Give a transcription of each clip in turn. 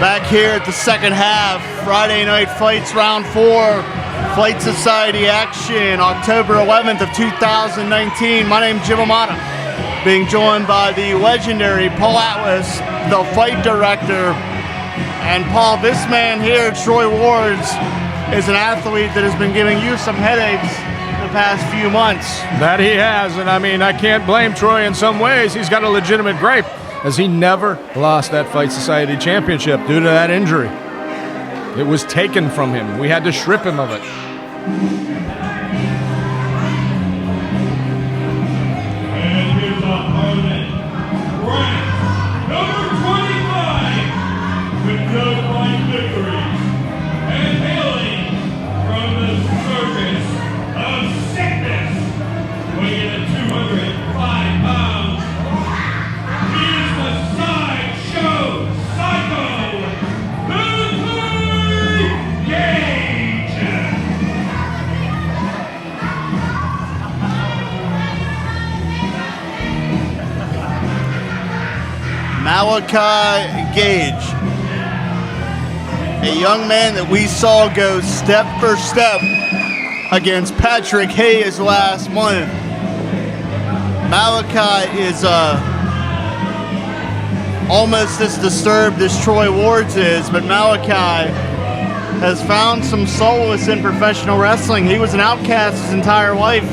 Back here at the second half, Friday Night Fights Round 4, Fight Society action, October 11th of 2019. My name's Jim Amata, being joined by the legendary Paul Atlas, the fight director. And Paul, this man here, Troy Wards, is an athlete that has been giving you some headaches the past few months. That he has, and I mean, I can't blame Troy in some ways. He's got a legitimate gripe, as he never lost that Fight Society championship due to that injury. It was taken from him. We had to strip him of it. And his opponent, Brent, number 25, with no fine victories, and hailing from the circus of sickness, weighing at 205 pounds. He is the sideshow psycho, Gage. Malaki Gage, a young man that we saw go step for step against Patrick Hayes last month. Malaki is almost as disturbed as Troy Wards is, but Malaki has found some solace in professional wrestling. He was an outcast his entire life.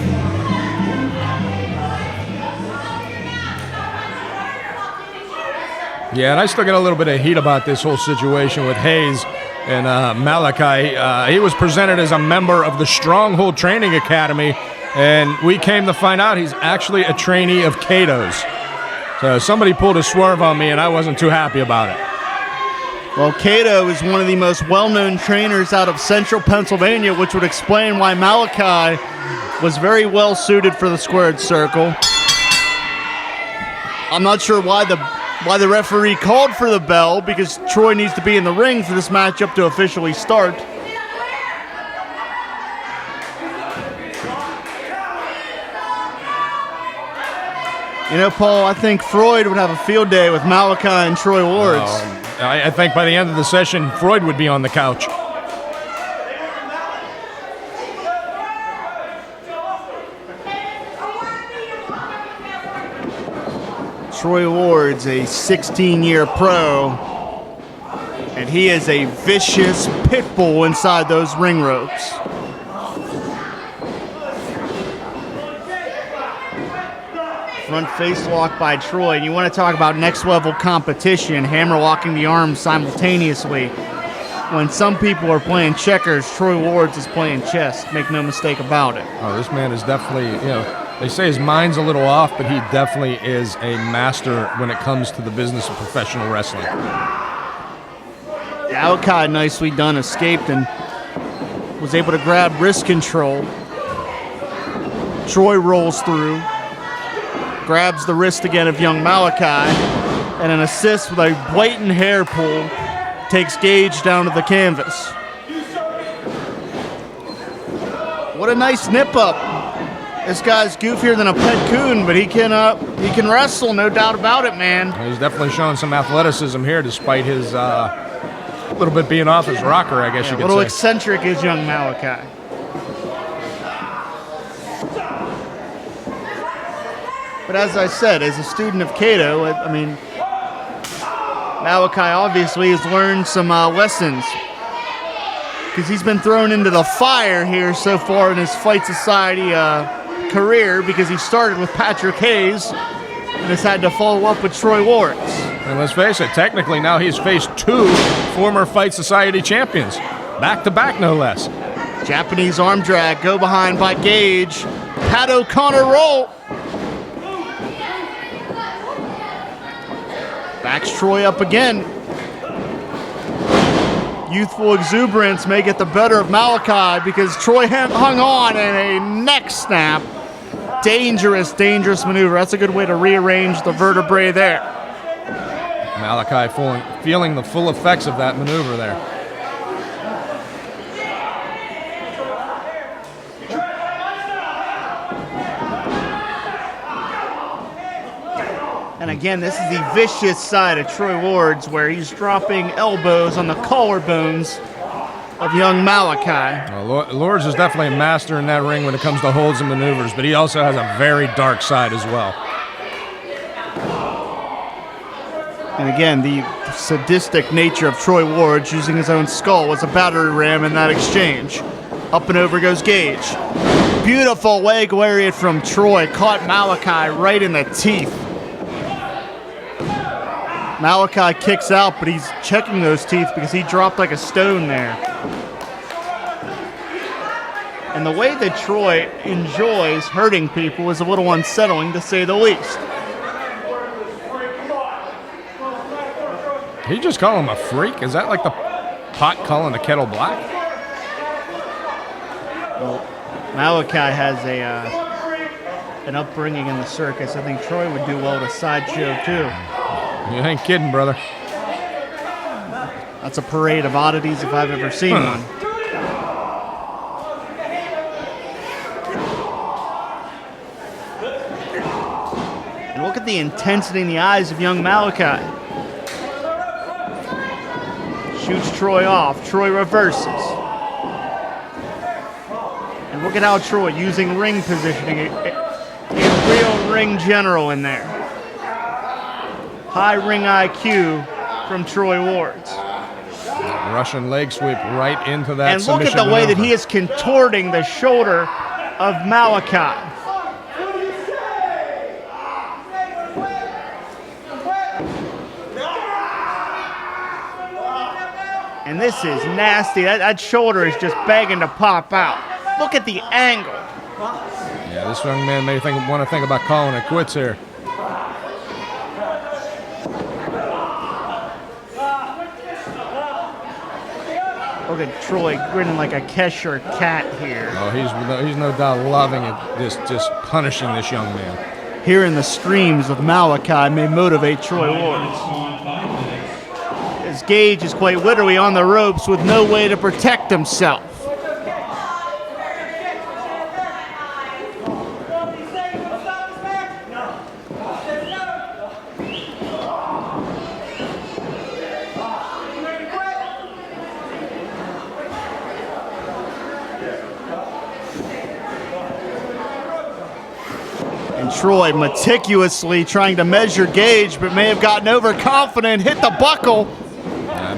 Yeah, and I still get a little bit of heat about this whole situation with Hayes and Malaki. He was presented as a member of the Stronghold Training Academy, and we came to find out he's actually a trainee of Kato's. So somebody pulled a swerve on me, and I wasn't too happy about it. Well, Kato is one of the most well-known trainers out of central Pennsylvania, which would explain why Malaki was very well suited for the squared circle. I'm not sure why the referee called for the bell, because Troy needs to be in the ring for this matchup to officially start. You know, Paul, I think Freud would have a field day with Malaki and Troy Wards. I think by the end of the session, Freud would be on the couch. Troy Wards, a 16-year pro, and he is a vicious pit bull inside those ring ropes. Front face lock by Troy. And you want to talk about next level competition, hammer locking the arms simultaneously. When some people are playing checkers, Troy Wards is playing chess. Make no mistake about it. Oh, this man is definitely, they say his mind's a little off, but he definitely is a master when it comes to the business of professional wrestling. Malaki, nicely done, escaped and was able to grab wrist control. Troy rolls through, grabs the wrist again of young Malaki, and an assist with a blatant hair pull takes Gage down to the canvas. What a nice nip up. This guy's goofier than a pet coon, but he can wrestle, no doubt about it, man. He's definitely showing some athleticism here, despite his little bit being off his rocker, I guess you could say. A little eccentric is young Malaki. But as I said, as a student of Kato, I mean, Malaki obviously has learned some lessons, because he's been thrown into the fire here so far in his Fight Society career, because he started with Patrick Hayes and has had to follow up with Troy Wards. And let's face it, technically now he's faced two former Fight Society champions, back-to-back no less. Japanese arm drag, go behind by Gage. Kato Connor roll. Backs Troy up again. Youthful exuberance may get the better of Malaki, because Troy hung on in a neck snap. Dangerous, dangerous maneuver. That's a good way to rearrange the vertebrae there. Malaki feeling the full effects of that maneuver there. And And again, this is the vicious side of Troy Ward's, where he's dropping elbows on the collarbones of young Malaki. Lourdes is definitely a master in that ring when it comes to holds and maneuvers, but he also has a very dark side as well. And again, the sadistic nature of Troy Ward's using his own skull was a battery ram in that exchange. Up and over goes Gage. Beautiful leg lariat from Troy, caught Malaki right in the teeth. Malaki kicks out, but he's checking those teeth because he dropped like a stone there. And the way that Troy enjoys hurting people is a little unsettling, to say the least. He just call him a freak? Is that like the pot calling the kettle black? Well, Malaki has an upbringing in the circus. I think Troy would do well at a sideshow too. You ain't kidding, brother. That's a parade of oddities if I've ever seen one. And look at the intensity in the eyes of young Malaki. Shoots Troy off. Troy reverses. And look at how Troy using ring positioning. A real ring general in there. High ring IQ from Troy Ward's. Russian leg sweep right into that. And look at the way that he is contorting the shoulder of Malaki. And this is nasty. That shoulder is just begging to pop out. Look at the angle. Yeah, this young man may want to think about calling it quits here. Look at Troy grinning like a Cheshire cat here. Oh, he's no doubt loving it, just punishing this young man. Hearing the screams of Malaki may motivate Troy Ward's. As Gage is quite literally on the ropes with no way to protect himself. And Troy meticulously trying to measure Gage, but may have gotten overconfident, hit the buckle.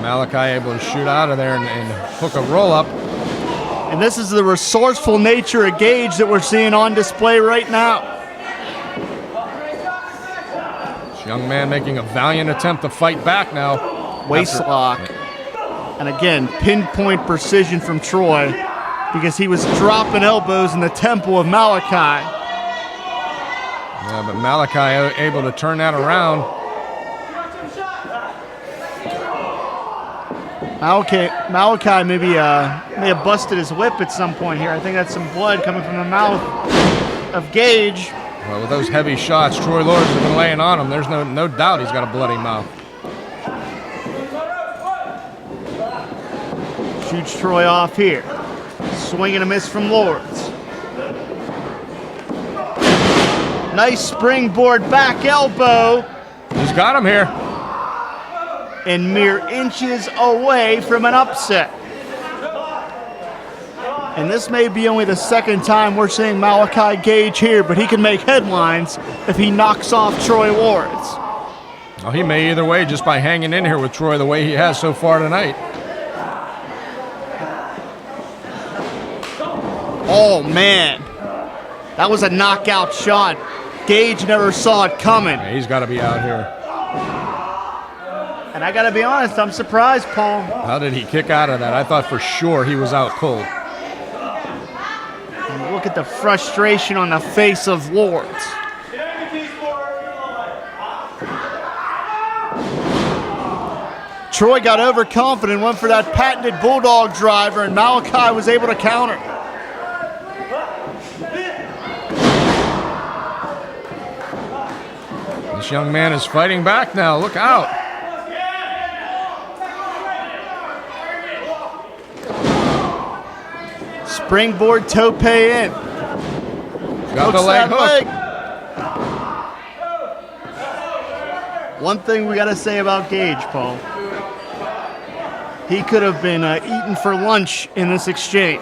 Malaki able to shoot out of there and hook a roll-up. And this is the resourceful nature of Gage that we're seeing on display right now. This young man making a valiant attempt to fight back now. Waist lock. And again, pinpoint precision from Troy because he was dropping elbows in the temple of Malaki. Yeah, but Malaki able to turn that around. Malaki may have busted his lip at some point here. I think that's some blood coming from the mouth of Gage. Well, with those heavy shots, Troy Lourdes has been laying on him. There's no doubt he's got a bloody mouth. Shoots Troy off here. Swing and a miss from Lourdes. Nice springboard back elbow. He's got him here. And mere inches away from an upset. And this may be only the second time we're seeing Malaki Gage here, but he can make headlines if he knocks off Troy Ward's. Oh, he may either way just by hanging in here with Troy the way he has so far tonight. Oh, man. That was a knockout shot. Gage never saw it coming. Yeah, he's got to be out here. And I got to be honest, I'm surprised, Paul. How did he kick out of that? I thought for sure he was out cold. And look at the frustration on the face of Lourdes. Troy got overconfident, went for that patented bulldog driver, and Malaki was able to counter. This young man is fighting back now. Look out. Springboard tope in. Got the leg hook. One thing we got to say about Gage, Paul. He could have been eaten for lunch in this exchange.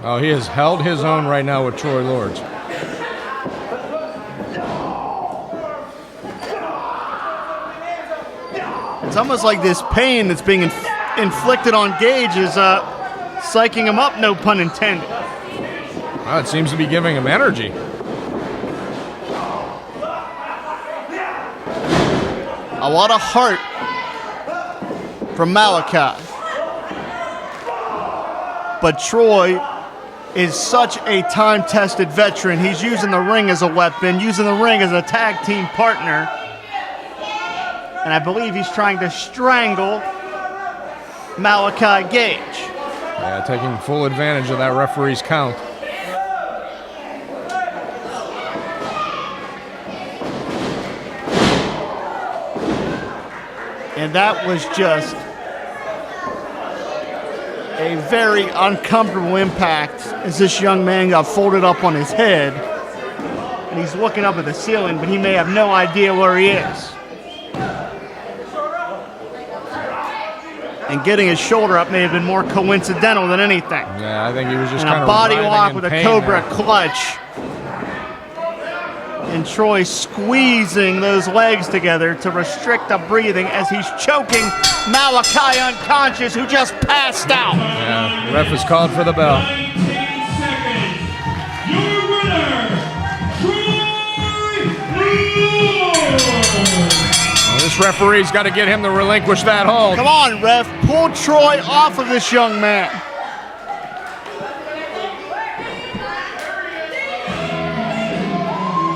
Oh, he has held his own right now with Troy Lords. It's almost like this pain that's being inflicted on Gage is psyching him up, no pun intended. Well, it seems to be giving him energy. A lot of heart from Malaki. But Troy is such a time-tested veteran. He's using the ring as a weapon, using the ring as a tag team partner. And I believe he's trying to strangle Malaki Gage. Yeah, taking full advantage of that referee's count. And that was just a very uncomfortable impact as this young man got folded up on his head. And he's looking up at the ceiling, but he may have no idea where he is. And getting his shoulder up may have been more coincidental than anything. Yeah, I think he was just and kind a of body writhing lock in with a pain cobra there. clutch. And Troy squeezing those legs together to restrict the breathing as he's choking Malaki unconscious, who just passed out. Yeah, the ref has called for the bell. 19 seconds. Your winner, Troy Lords. Well, this referee's got to get him to relinquish that hold. Come on, ref. Pull Troy off of this young man.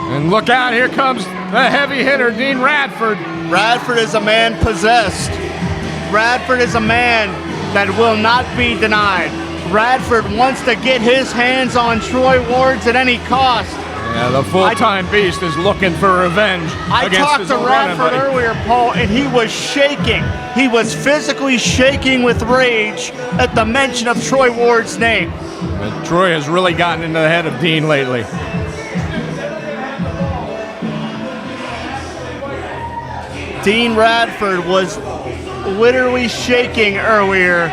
And look out, here comes the heavy hitter, Dean Radford. Radford is a man possessed. Radford is a man that will not be denied. Radford wants to get his hands on Troy Lords at any cost. Yeah, the full-time beast is looking for revenge I against talked his to own running Radford buddy. earlier, Paul, and he was shaking. He was physically shaking with rage at the mention of Troy Ward's name. And Troy has really gotten into the head of Dean lately. Dean Radford was literally shaking earlier.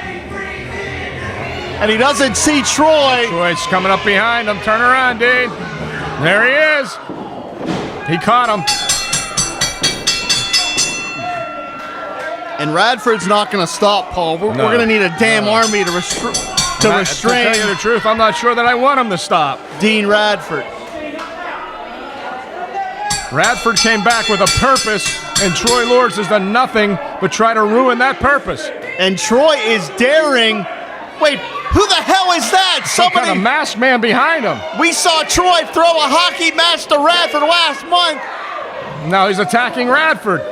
And he doesn't see Troy. Troy's coming up behind him. Turn around, Dean. There he is. He caught him. And Radford's not going to stop, Paul. We're going to need a damn army to restrain To tell you the truth, I'm not sure that I want him to stop. Dean Radford. Radford came back with a purpose, and Troy Lords has done nothing but try to ruin that purpose. And Troy is daring. Wait, who the hell is that? Some kind of masked man behind him. We saw Troy throw a hockey match to Radford last month. Now he's attacking Radford.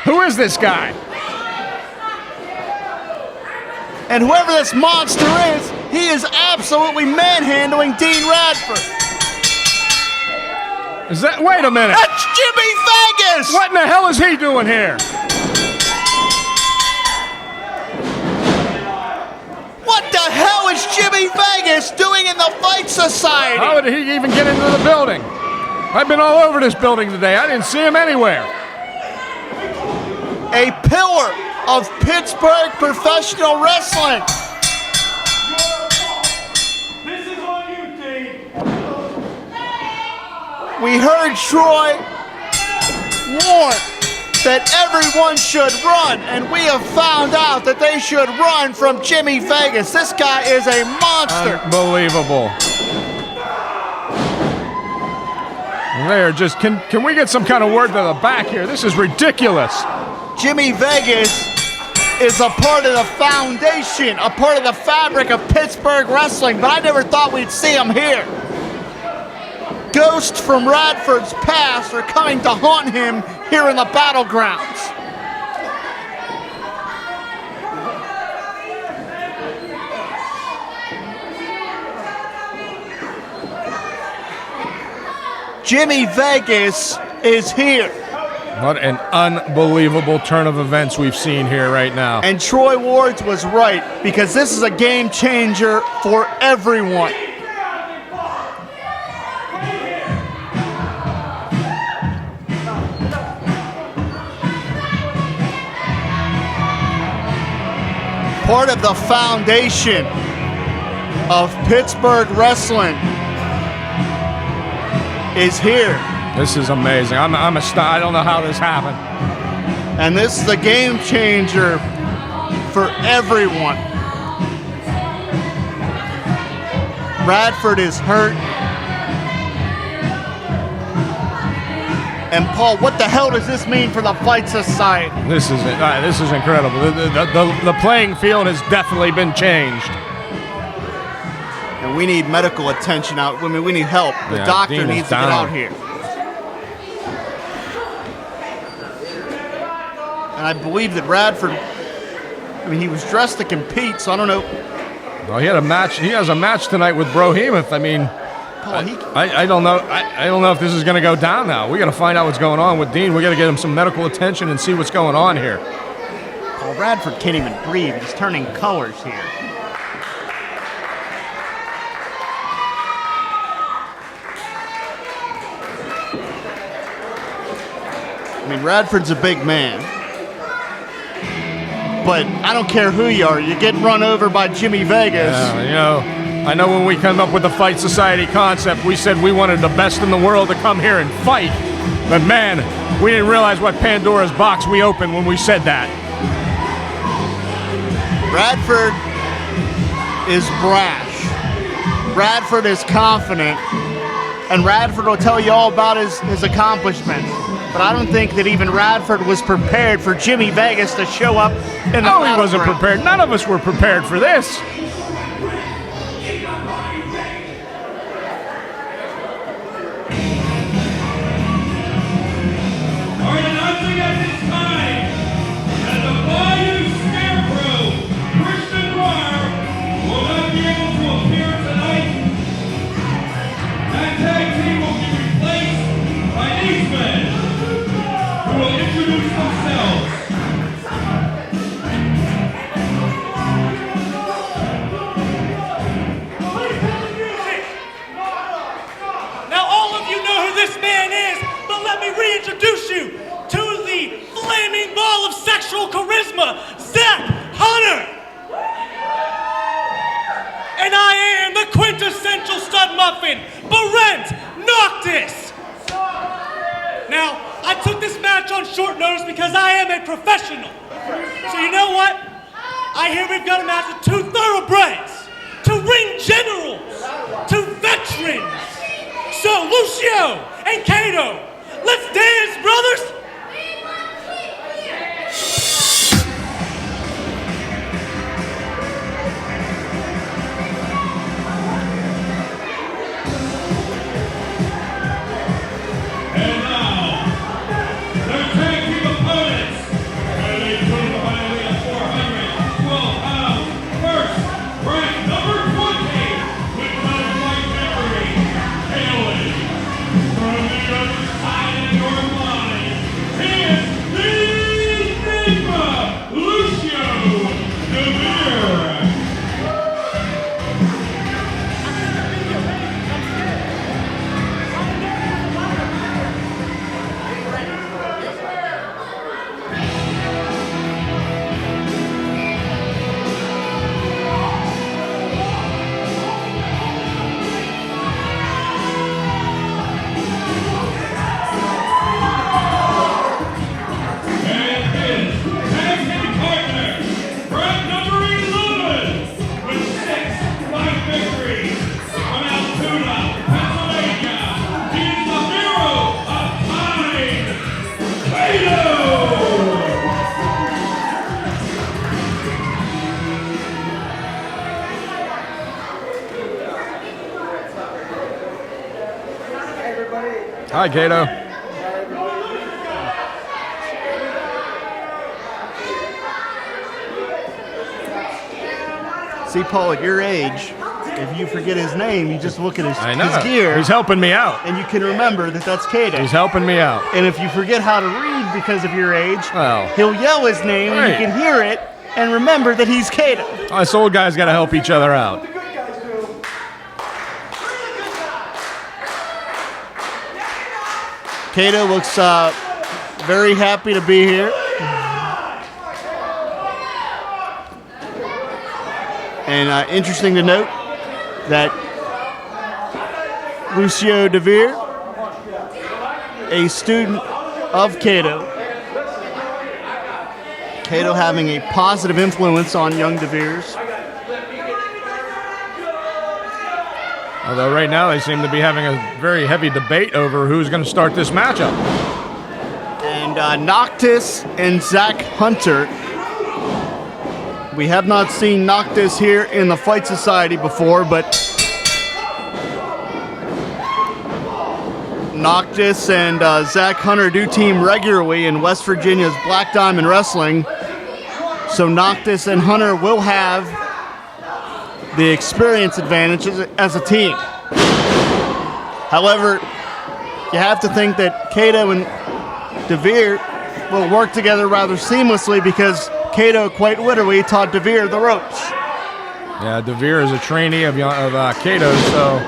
Who is this guy? And whoever this monster is, he is absolutely manhandling Dean Radford. Is that? Wait a minute. That's Jimmy Vegas! What in the hell is he doing here? What the hell is Jimmy Vegas doing in the Fight Society? How did he even get into the building? I've been all over this building today. I didn't see him anywhere. A pillar of Pittsburgh professional wrestling. This is on you, Dean. We heard Troy warn that everyone should run, and we have found out that they should run from Jimmy Vegas. This guy is a monster. Unbelievable. They're just, can we get some kind of word to the back here? This is ridiculous. Jimmy Vegas is a part of the foundation, a part of the fabric of Pittsburgh wrestling, but I never thought we'd see him here. Ghosts from Radford's past are coming to haunt him here in the battlegrounds. Jimmy Vegas is here. What an unbelievable turn of events we've seen here right now. And Troy Ward's was right, because this is a game changer for everyone. part of the foundation of Pittsburgh wrestling is here. This is amazing. I'm astonished. I don't know how this happened. And this is the game changer for everyone. Radford is hurt. And Paul, what the hell does this mean for the Fight Society? This is incredible. The playing field has definitely been changed. And we need medical attention out. I mean, we need help. The doctor Dean needs to get out here. And I believe that Radford, I mean, he was dressed to compete, so I don't know. Well, he had a match. He has a match tonight with Brohemoth. I mean, I don't know. I don't know if this is going to go down now. We got to find out what's going on with Dean. We got to get him some medical attention and see what's going on here. Paul Radford can't even breathe. He's turning colors here. I mean, Radford's a big man. But I don't care who you are. You get run over by Jimmy Vegas. I know when we came up with the Fight Society concept, we said we wanted the best in the world to come here and fight. But man, we didn't realize what Pandora's box we opened when we said that. Radford is brash. Radford is confident. And Radford will tell you all about his accomplishments. But I don't think that even Radford was prepared for Jimmy Vegas to show up in the No, he wasn't prepared. None of us were prepared for this. Reintroduce you to the flaming ball of sexual charisma, Zach Hunter. And I am the quintessential stud muffin, Brent Noctus. Now, I took this match on short notice because I am a professional. So you know what? I hear we've got a match with two thoroughbreds, two ring generals, two veterans. So Lucio and Kato, let's dance, brothers! And now, their tag team opponents, and they put the highway of 412 pounds. First, rank number 20, with non-white memory, hailing from the other side of your line, is the Enigma, Lucio Deveer. Hi, Kato. See, Paul, at your age, if you forget his name, you just look at his gear. He's helping me out. And you can remember that that's Kato. He's helping me out. And if you forget how to read because of your age, Well, he'll yell his name and you can hear it and remember that he's Kato. Us old guys got to help each other out. Kato looks very happy to be here. And interesting to note that Lucio Deveer, a student of Kato, Kato having a positive influence on young Deveers. Although right now they seem to be having a very heavy debate over who's going to start this matchup. And Noctus and Zach Hunter. We have not seen Noctus here in the Fight Society before, but Noctus and Zach Hunter do team regularly in West Virginia's Black Diamond Wrestling. So Noctus and Hunter will have the experience advantage as a team. However, you have to think that Kato and Deveer will work together rather seamlessly because Kato quite literally taught Deveer the ropes. Yeah, Deveer is a trainee of Kato, so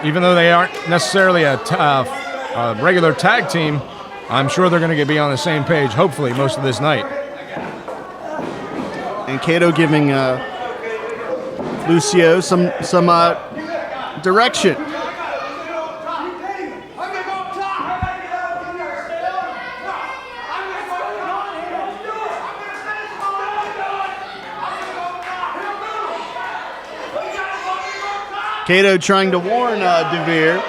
even though they aren't necessarily a regular tag team, I'm sure they're going to be on the same page, hopefully, most of this night. And Kato giving Lucio some direction. Kato trying to warn Deveer,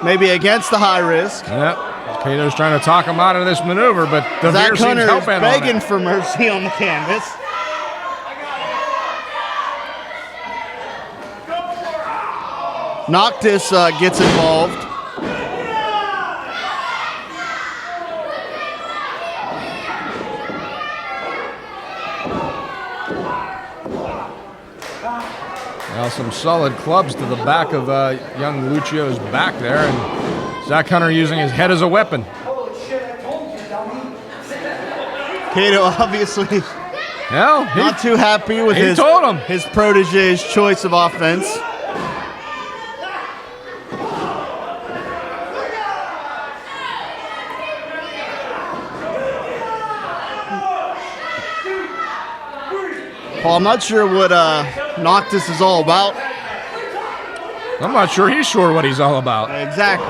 maybe against the high risk. Yep. Kato's trying to talk him out of this maneuver, but Deveer seems hell-bent on it. Begging for mercy on the canvas. Noctus gets involved. Well, some solid clubs to the back of young Lucio's back there, and Zach Hunter using his head as a weapon. Kato obviously not too happy with his protege's choice of offense. Paul, I'm not sure what Noctus is all about. I'm not sure he's sure what he's all about. Exactly.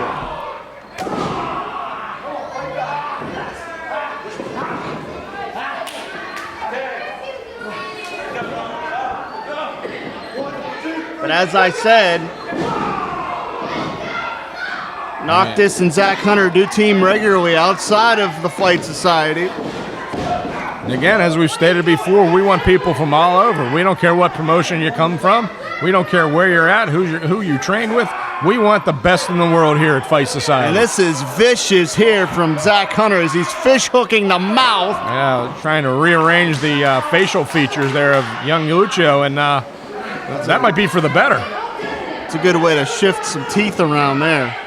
But as I said, Noctus and Zach Hunter do team regularly outside of the Fight Society. And again, as we've stated before, we want people from all over. We don't care what promotion you come from. We don't care where you're at, who you train with. We want the best in the world here at Fight Society. And this is vicious here from Zach Hunter as he's fish hooking the mouth. Yeah, trying to rearrange the facial features there of young Lucio, and that might be for the better. It's a good way to shift some teeth around there.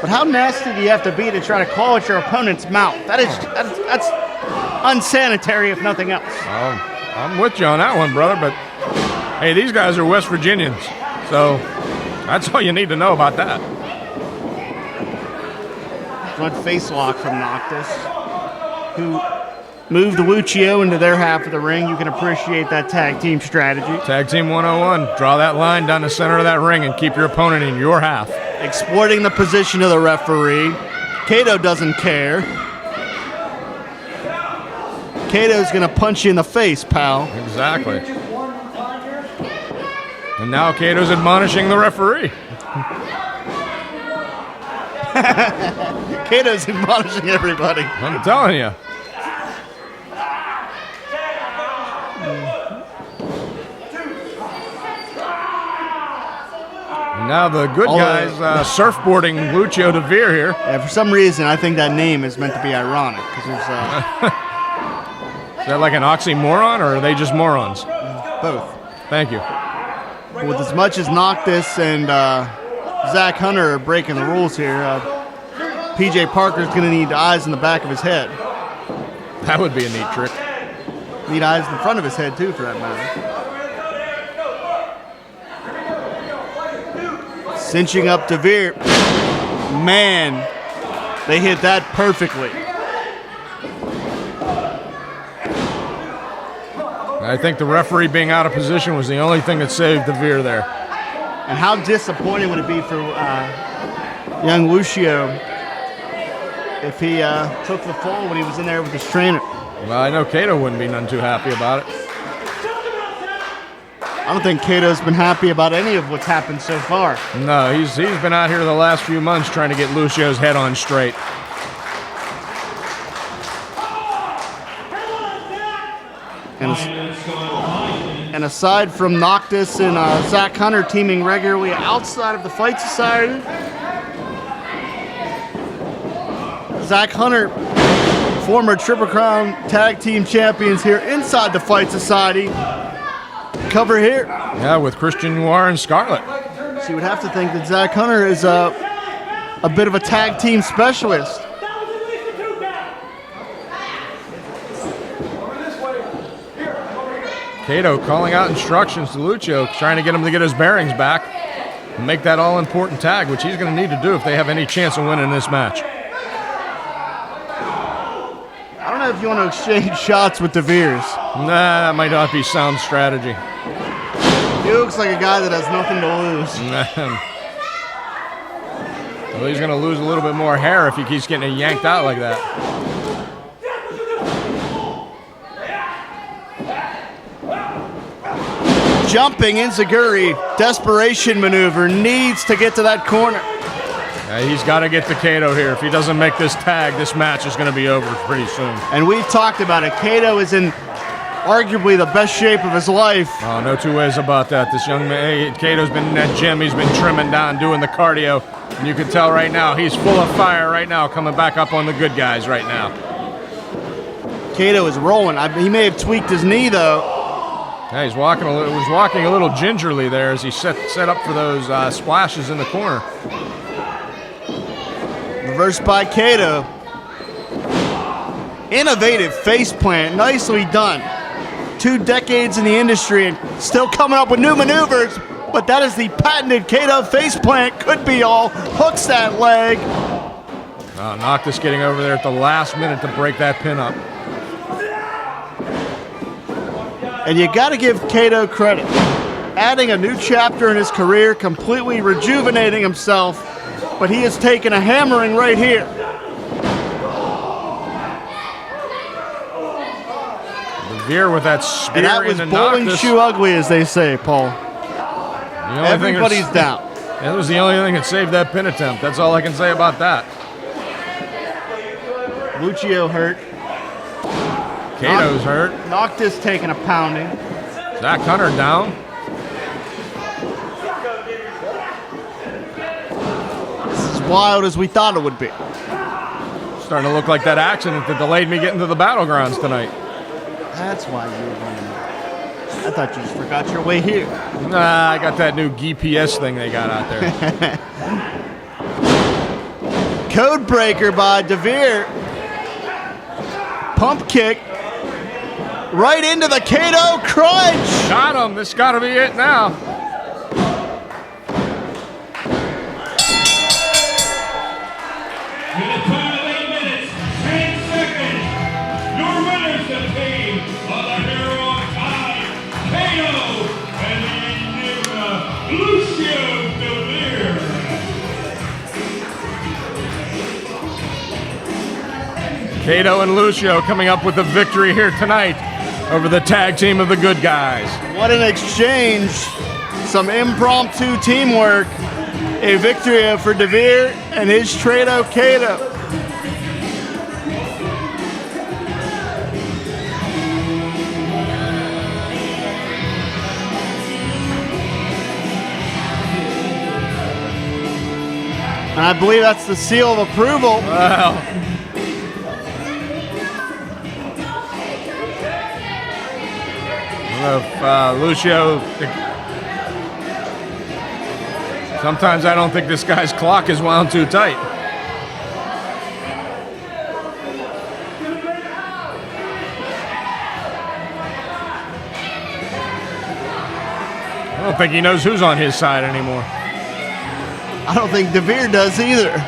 But how nasty do you have to be to try to call at your opponent's mouth? That's unsanitary, if nothing else. I'm with you on that one, brother, but hey, these guys are West Virginians, so that's all you need to know about that. Good face lock from Noctus, who moved Lucio into their half of the ring. You can appreciate that tag team strategy. Tag team 101. Draw that line down the center of that ring and keep your opponent in your half. Exploiting the position of the referee. Kato doesn't care. Kato's going to punch you in the face, pal. Exactly. And now Kato's admonishing the referee. Kato's admonishing everybody. I'm telling you. Now the good guys surfboarding Lucio Deveer here. Yeah, for some reason, I think that name is meant to be ironic. Because there's Is that like an oxymoron, or are they just morons? Both. Thank you. With as much as Noctus and Zach Hunter are breaking the rules here, PJ Parker's going to need eyes in the back of his head. That would be a neat trick. Need eyes in the front of his head, too, for that matter. Cinching up Deveer. Man, they hit that perfectly. I think the referee being out of position was the only thing that saved Deveer there. And how disappointing would it be for young Lucio if he took the fall when he was in there with his trainer? Well, I know Kato wouldn't be none too happy about it. I don't think Kato's been happy about any of what's happened so far. No, he's been out here the last few months trying to get Lucio's head on straight. And aside from Noctus and Zach Hunter teaming regularly outside of the Fight Society, Zach Hunter, former Triple Crown Tag Team Champions here inside the Fight Society, cover here. Yeah, with Christian Noir and Scarlett. So you would have to think that Zach Hunter is a bit of a tag team specialist. Kato calling out instructions to Lucio, trying to get him to get his bearings back and make that all-important tag, which he's going to need to do if they have any chance of winning this match. I don't know if you want to exchange shots with Deveers. Nah, that might not be sound strategy. He looks like a guy that has nothing to lose. Well, he's going to lose a little bit more hair if he keeps getting yanked out like that. Jumping Enziguri, desperation maneuver, needs to get to that corner. Yeah, he's got to get to Kato here. If he doesn't make this tag, this match is going to be over pretty soon. And we've talked about it. Kato is in arguably the best shape of his life. Oh, no two ways about that. This young man, Kato's been in that gym. He's been trimming down, doing the cardio. And you can tell right now, he's full of fire right now, coming back up on the good guys right now. Kato is rolling. He may have tweaked his knee, though. Yeah, he's walking a little gingerly there as he set up for those splashes in the corner. Reversed by Kato. Innovative face plant, nicely done. 2 decades in the industry and still coming up with new maneuvers, but that is the patented Kato face plant. Could be all. Hooks that leg. Noctus getting over there at the last minute to break that pin up. And you got to give Kato credit. Adding a new chapter in his career, completely rejuvenating himself, but he has taken a hammering right here. Deveer with that spear And that was into bowling Noctus. shoe ugly, as they say, Paul. Everybody's down. That was the only thing that saved that pin attempt. That's all I can say about that. Lucio hurt. Kato's hurt. Noctus taking a pounding. Zach Hunter down. This is as wild as we thought it would be. Starting to look like that accident that delayed me getting to the battlegrounds tonight. That's why you were running. I thought you just forgot your way here. Nah, I got that new GPS thing they got out there. Code breaker by Deveer. Pump kick. Right into the Kato crunch. Got him. This got to be it now. In the time of 8 minutes, 10 seconds, your winners, the team of the Hero of Time, Kato, and the Enigma, Lucio Deveer. Kato and Lucio coming up with a victory here tonight over the tag team of the good guys. What an exchange. Some impromptu teamwork. A victory for Deveer and his trado Kato. And I believe that's the seal of approval. Wow. Lucio, sometimes I don't think this guy's clock is wound too tight. I don't think he knows who's on his side anymore. I don't think Deveer does either.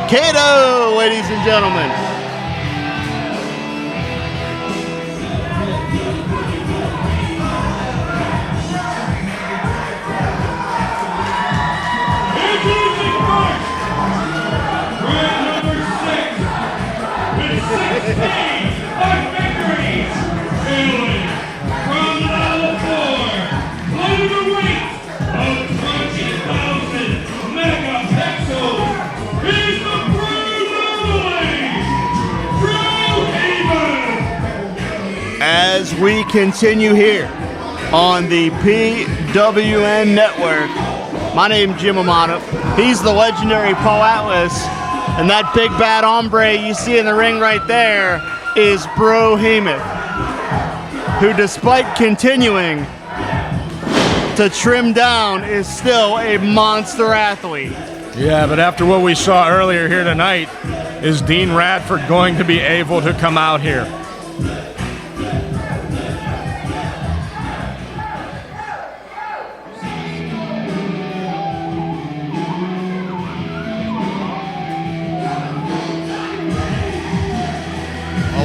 Kato, ladies and gentlemen. Introducing first, round number 6, with 6 days of victory, hailing from level 4, under the weight of 20,000 megapixels, is the Brohemoth. As we continue here on the PWN Network, my name's Jim Amato. He's the legendary Paul Atlas, and that big bad hombre you see in the ring right there is Brohemoth, who, despite continuing to trim down, is still a monster athlete. Yeah, but after what we saw earlier here tonight, is Dean Radford going to be able to come out here?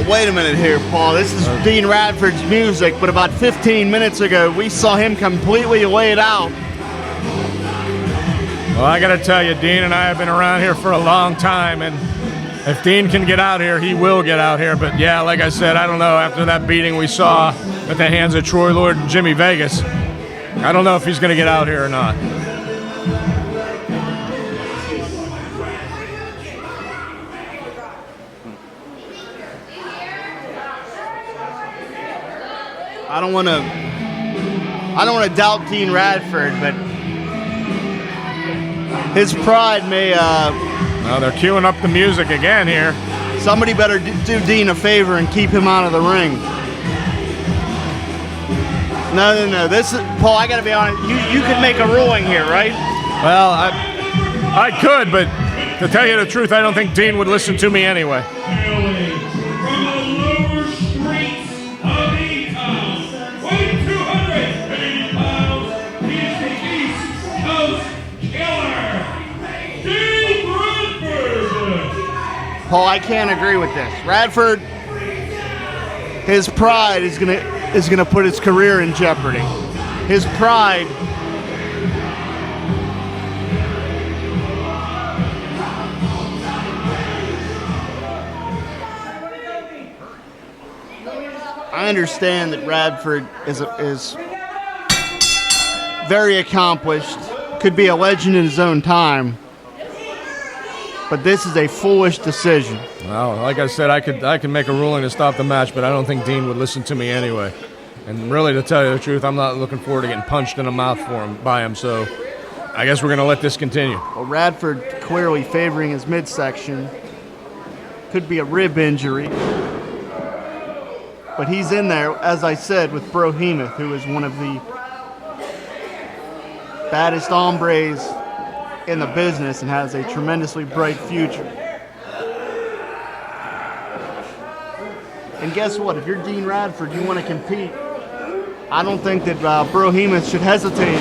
Wait a minute here, Paul. This is Dean Radford's music, but about 15 minutes ago, we saw him completely laid out. Well, I got to tell you, Dean and I have been around here for a long time, and if Dean can get out here, he will get out here. But yeah, like I said, I don't know, after that beating we saw at the hands of Troy Lord and Jimmy Vegas, I don't know if he's going to get out here or not. I don't want to doubt Dean Radford, but his pride may. Well, they're queuing up the music again here. Somebody better do Dean a favor and keep him out of the ring. No. This is Paul. I got to be honest. You could make a ruling here, right? Well, I could, but to tell you the truth, I don't think Dean would listen to me anyway. Hailing from the lower streets of E-Town, weighing 280 pounds, he is the East Coast Killer, Dean Radford. Paul, I can't agree with this. Radford, his pride is gonna put his career in jeopardy. His pride. I understand that Radford is very accomplished, could be a legend in his own time, but this is a foolish decision. Well, like I said, I could make a ruling to stop the match, but I don't think Dean would listen to me anyway. And really, to tell you the truth, I'm not looking forward to getting punched in the mouth by him, so I guess we're going to let this continue. Well, Radford clearly favoring his midsection. Could be a rib injury. But he's in there, as I said, with Brohemoth, who is one of the baddest hombres in the business and has a tremendously bright future. And guess what? If you're Dean Radford, you want to compete, I don't think that Brohemoth should hesitate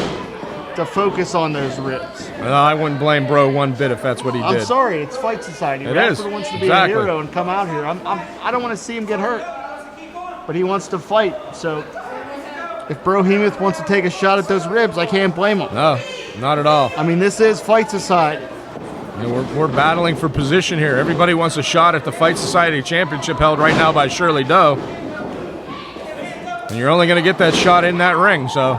to focus on those ribs. Well, I wouldn't blame Bro one bit if that's what he did. I'm sorry, it's Fight Society. It Radford is. wants to be Exactly. a hero and come out here. I don't want to see him get hurt, but he wants to fight. So if Brohemoth wants to take a shot at those ribs, I can't blame him. No, not at all. I mean, this is Fight Society. You know, we're battling for position here. Everybody wants a shot at the Fight Society Championship held right now by Shirley Doe. And you're only going to get that shot in that ring, so.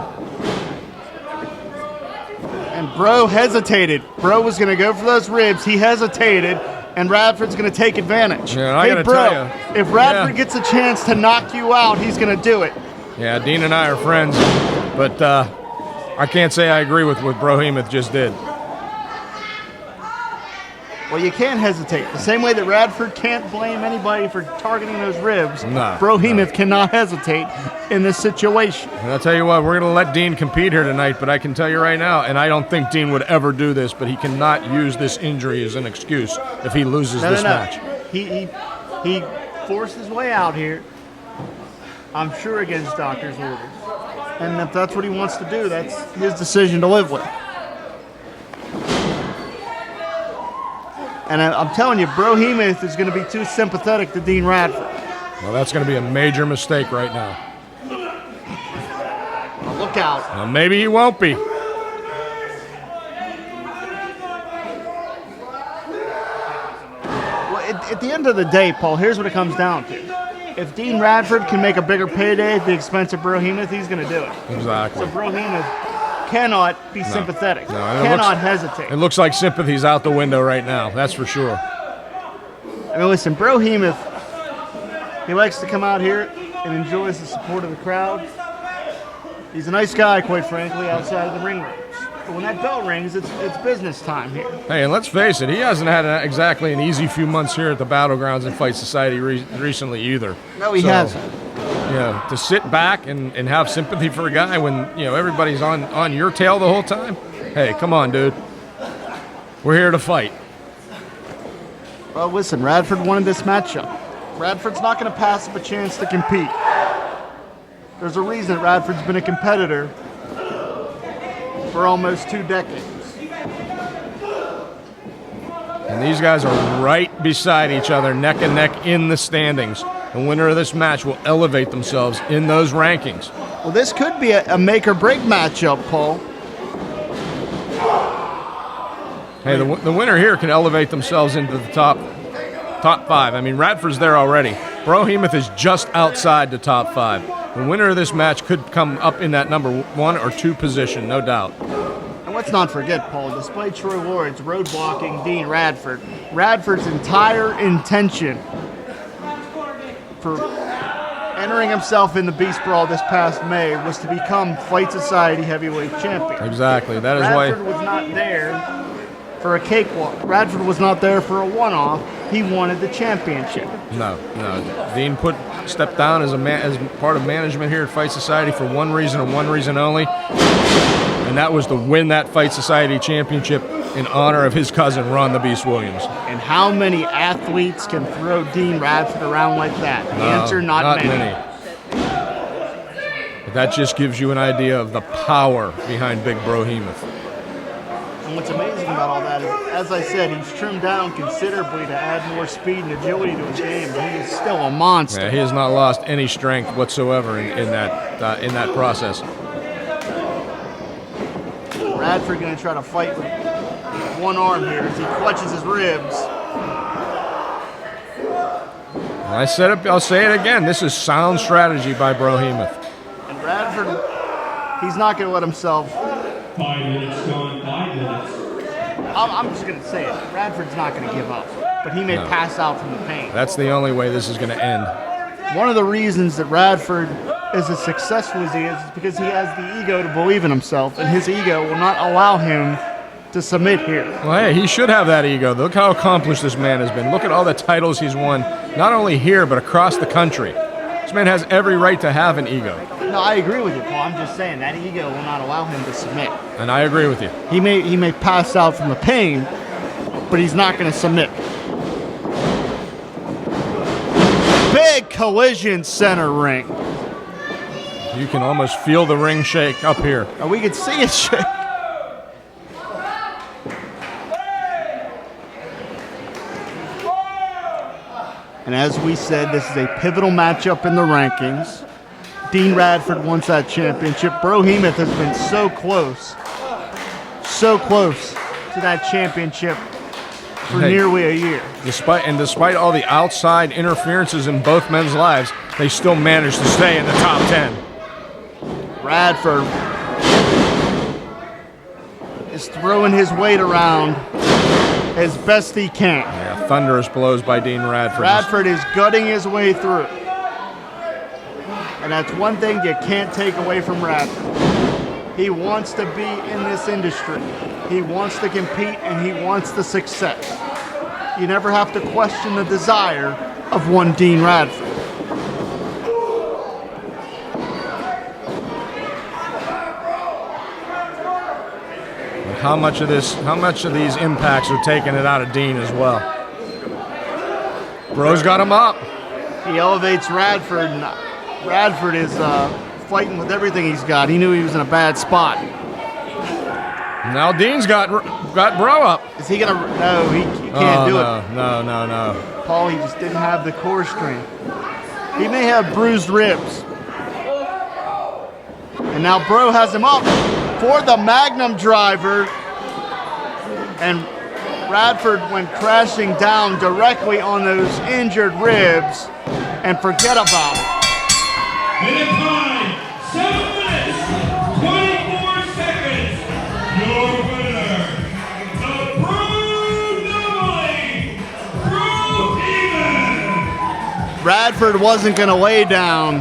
And Bro hesitated. Bro was going to go for those ribs. He hesitated, and Radford's going to take advantage. Yeah, I hey, gotta Bro, tell ya. if Radford Yeah. gets a chance to knock you out, he's going to do it. Yeah, Dean and I are friends, but I can't say I agree with what Brohemoth just did. Well, you can't hesitate. The same way that Radford can't blame anybody for targeting those ribs, No, Brohemoth cannot hesitate in this situation. And I'll tell you what, we're going to let Dean compete here tonight, but I can tell you right now, and I don't think Dean would ever do this, but he cannot use this injury as an excuse if he loses this match. He forced his way out here, I'm sure against doctor's orders. And if that's what he wants to do, that's his decision to live with. And I'm telling you, Brohemoth is going to be too sympathetic to Dean Radford. Well, that's going to be a major mistake right now. Well, look out. Well, maybe he won't be. At the end of the day, Paul, here's what it comes down to. If Dean Radford can make a bigger payday at the expense of Brohemoth, he's going to do it. Exactly. So Brohemoth cannot be sympathetic. No, cannot hesitate. It looks like sympathy's out the window right now. That's for sure. I mean, listen, Brohemoth, he likes to come out here and enjoys the support of the crowd. He's a nice guy, quite frankly, outside of the ring ropes. But when that bell rings, it's business time here. Hey, and let's face it, he hasn't had exactly an easy few months here at the Battlegrounds and Fight Society recently either. No, he hasn't. You know, to sit back and have sympathy for a guy when, you know, everybody's on your tail the whole time. Hey, come on, dude. We're here to fight. Well, listen, Radford wanted this matchup. Radford's not going to pass up a chance to compete. There's a reason Radford's been a competitor for almost 2 decades. And these guys are right beside each other, neck and neck in the standings. The winner of this match will elevate themselves in those rankings. Well, this could be a make-or-break matchup, Paul. Hey, the winner here can elevate themselves into the top 5. I mean, Radford's there already. Brohemoth is just outside the top 5. The winner of this match could come up in that number 1 or 2 position, no doubt. And let's not forget, Paul, despite Troy Lawrence roadblocking Dean Radford, Radford's entire intention for entering himself in the Beast Brawl this past May was to become Fight Society heavyweight champion. Exactly. That is Radford was not there for a cakewalk. Radford was not there for a one-off. He wanted the championship. No. Dean stepped down as part of management here at Fight Society for one reason and one reason only, and that was to win that Fight Society championship in honor of his cousin, Ron the Beast Williams. And how many athletes can throw Dean Radford around like that? The answer, not many. But that just gives you an idea of the power behind Big Brohemoth. And what's amazing about all that is, as I said, he's trimmed down considerably to add more speed and agility to his game, but he is still a monster. Yeah, he has not lost any strength whatsoever in that process. Radford going to try to fight with one arm here as he clutches his ribs. I said it, I'll say it again. This is sound strategy by Brohemoth. And Radford, he's not going to let himself. 5 minutes gone, 5 minutes. I'm just going to say it. Radford's not going to give up, but he may pass out from the pain. That's the only way this is going to end. One of the reasons that Radford is as successful as he is because he has the ego to believe in himself, and his ego will not allow him to submit here. Well, hey, he should have that ego. Look how accomplished this man has been. Look at all the titles he's won, not only here, but across the country. This man has every right to have an ego. No, I agree with you, Paul. I'm just saying that ego will not allow him to submit. And I agree with you. He may pass out from the pain, but he's not going to submit. Big collision center ring. You can almost feel the ring shake up here. Oh, we can see it shake. And as we said, this is a pivotal matchup in the rankings. Dean Radford wants that championship. Brohemoth has been so close to that championship for nearly a year. Despite all the outside interferences in both men's lives, they still managed to stay in the top 10. Radford is throwing his weight around as best he can. Yeah, thunderous blows by Dean Radford. Radford is gutting his way through. And that's one thing you can't take away from Radford. He wants to be in this industry. He wants to compete, and he wants the success. You never have to question the desire of one Dean Radford. How much of these impacts are taking it out of Dean as well? Bro's got him up. He elevates Radford, and Radford is fighting with everything he's got. He knew he was in a bad spot. Now Dean's got got Bro up. Is he gonna? No, he can't do it. No. Paul, he just didn't have the core strength. He may have bruised ribs. And now Bro has him up for the Magnum driver. And Radford went crashing down directly on those injured ribs. And forget about it. Minute time, 7 minutes, 24 seconds. Your winner, the Brohemoth. Radford wasn't going to lay down,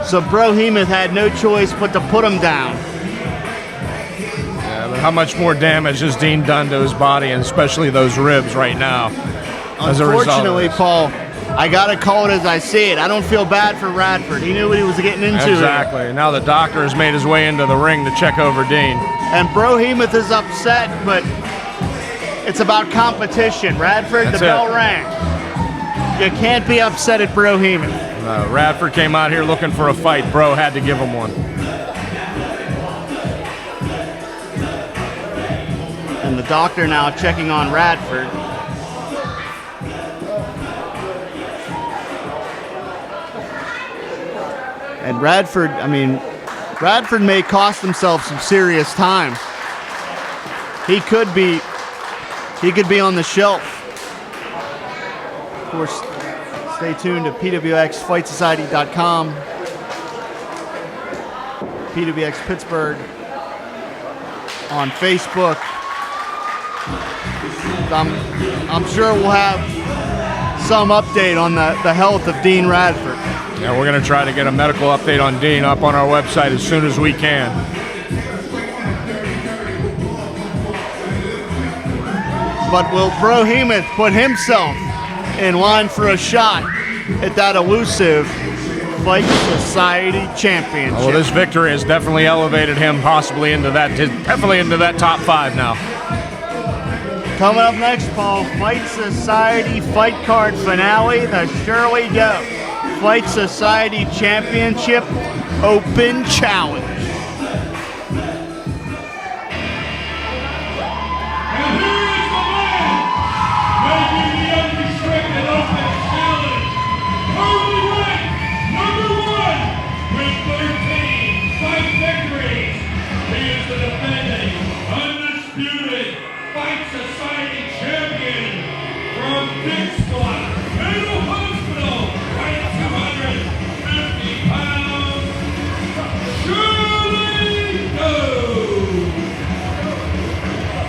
so Brohemoth had no choice but to put him down. Yeah, but how much more damage has Dean done to his body, and especially those ribs right now? As a result of Unfortunately, this? Paul, I got to call it as I see it. I don't feel bad for Radford. He knew what he was getting into. Exactly. Now the doctor has made his way into the ring to check over Dean. And Brohemoth is upset, but it's about competition. Radford, That's the bell it. rang. You can't be upset at Brohemoth. Radford came out here looking for a fight. Bro had to give him one. And the doctor now checking on Radford. And Radford may cost himself some serious time. He could be on the shelf. Of course, stay tuned to pwxfightsociety.com, PWX Pittsburgh on Facebook. I'm sure we'll have some update on the health of Dean Radford. Yeah, we're going to try to get a medical update on Dean up on our website as soon as we can. But will Brohemoth put himself in line for a shot at that elusive Fight Society Championship? Well, this victory has definitely elevated him possibly into that top 5 now. Coming up next, Paul, Fight Society Fight Card Finale, the Shirley Doe Fight Society Championship Open Challenge. And here is the man making the unrestricted open challenge. Currently ranked number 1 with 13 fight victories. He is the defending, undisputed Fight Society champion from Big Squad Mental Hospital, weighing 250 pounds, Shirley Doe.